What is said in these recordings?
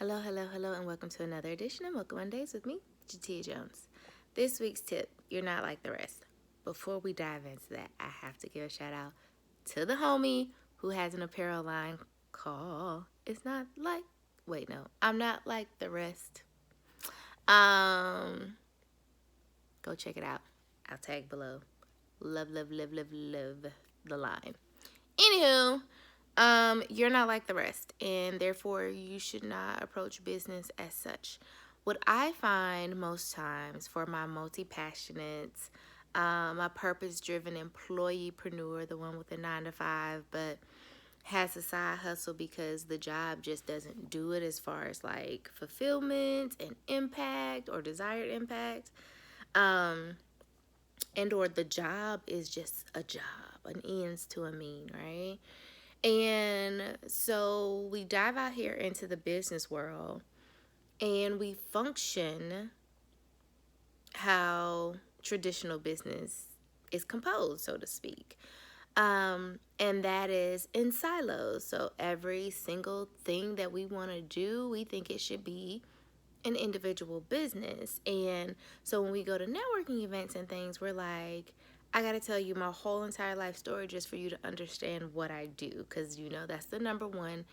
Hello, hello, hello, and welcome to another edition of Mocha Mondays with me, Jateya Jones. This week's tip, you're not like the rest. Before we dive into that, I have to give a shout out to the homie who has an apparel line called It's Not Like, wait, no, I'm Not Like the Rest. Um, Go check it out. I'll tag below. Love, love, love, love, love the line. Anywho, you're not like the rest, and therefore you should not approach business as such. What I find most times for my multi-passionates, my purpose-driven employeepreneur, the one with a 9 to 5, but has a side hustle because the job just doesn't do it as far as like fulfillment and impact or desired impact. And or the job is just a job, an ends to a mean, right? And so we dive out here into the business world and we function how traditional business is composed, so to speak. And that is in silos. So every single thing that we want to do, we think it should be an individual business. And so when we go to networking events and things, we're like, I got to tell you my whole entire life story just for you to understand what I do, because that's the number one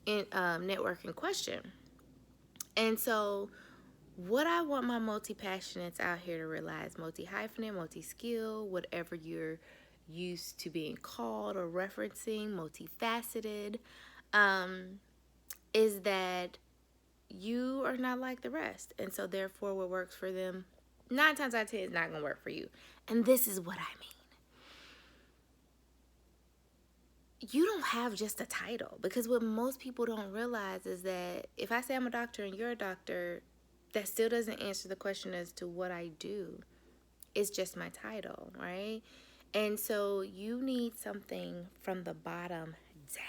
in networking question. And so what I want my multi-passionates out here to realize, multi-hyphenate, multi-skill, whatever you're used to being called or referencing, multifaceted, is that you are not like the rest. And so therefore what works for them 9 times out of 10 is not going to work for you. And this is what I mean. You don't have just a title, because what most people don't realize is that if I say I'm a doctor and you're a doctor, that still doesn't answer the question as to what I do. It's just my title, right? And so you need something from the bottom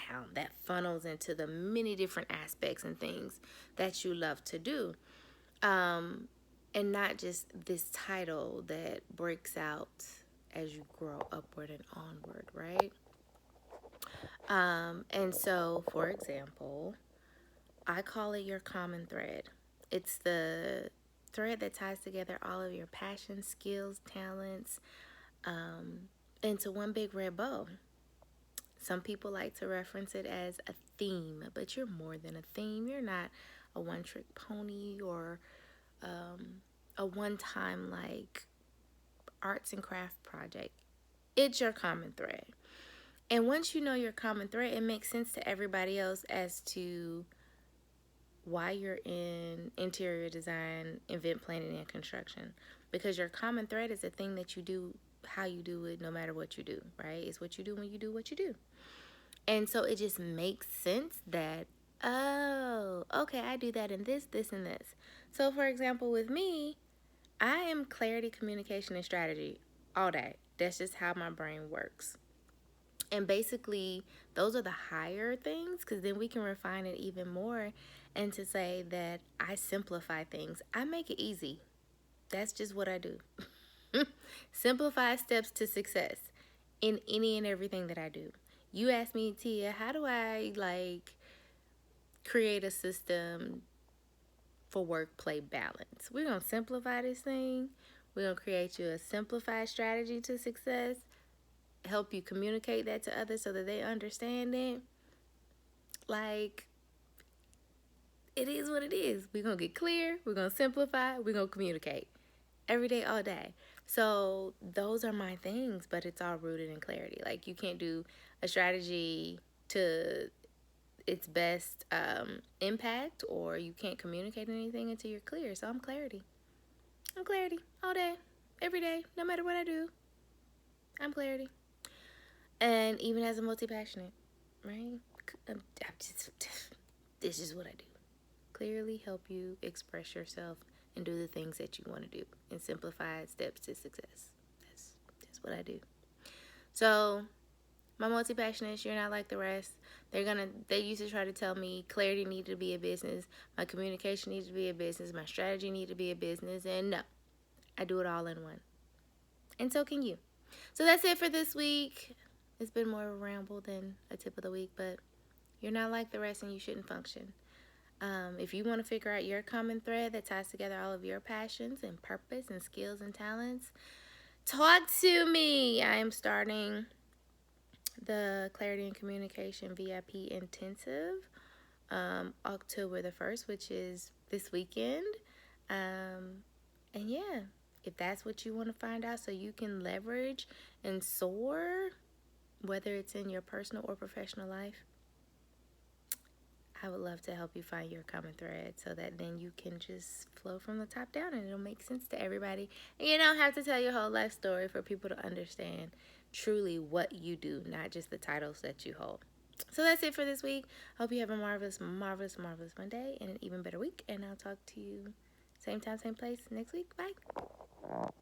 down that funnels into the many different aspects and things that you love to do. And not just this title that breaks out as you grow upward and onward, right? And so, for example, I call it your common thread. It's the thread that ties together all of your passions, skills, talents, into one big red bow. Some people like to reference it as a theme, but you're more than a theme. You're not a one-trick pony or a one-time like arts and craft project. It's your common thread. And once you know your common thread, it makes sense to everybody else as to why you're in interior design, event planning, and construction. Because your common thread is the thing that you do, how you do it, no matter what you do, right? It's what you do when you do what you do. And so it just makes sense that, oh, okay, I do that in this, this, and this. So for example, with me, I am clarity, communication, and strategy all day. That's just how my brain works. And basically, those are the higher things, because then we can refine it even more and to say that I simplify things. I make it easy. That's just what I do. Simplify steps to success in any and everything that I do. You ask me, Tia, how do I like create a system for work-play balance? We're going to simplify this thing. We're going to create you a simplified strategy to success, help you communicate that to others so that they understand it. Like, it is what it is. We're going to get clear. We're going to simplify. We're going to communicate every day, all day. So those are my things, but it's all rooted in clarity. Like, you can't do a strategy to its best impact, or you can't communicate anything until you're clear. So I'm clarity. I'm clarity all day, every day, no matter what I do. I'm clarity. And even as a multi-passionate, right? This is what I do. Clearly help you express yourself and do the things that you want to do and simplified steps to success. That's what I do. So my multi-passionates, you're not like the rest. They used to try to tell me clarity needed to be a business, my communication needs to be a business, my strategy needs to be a business, and no, I do it all in one. And so can you. So that's it for this week. It's been more of a ramble than a tip of the week, but you're not like the rest and you shouldn't function. If you want to figure out your common thread that ties together all of your passions and purpose and skills and talents, talk to me. I am starting the Clarity and Communication VIP Intensive October the 1st, which is this weekend. And yeah, if that's what you want to find out so you can leverage and soar, whether it's in your personal or professional life, I would love to help you find your common thread so that then you can just flow from the top down and it'll make sense to everybody. And you don't have to tell your whole life story for people to understand truly what you do, not just the titles that you hold. So that's it for this week. Hope you have a marvelous, marvelous, marvelous Monday and an even better week. And I'll talk to you same time, same place next week. Bye.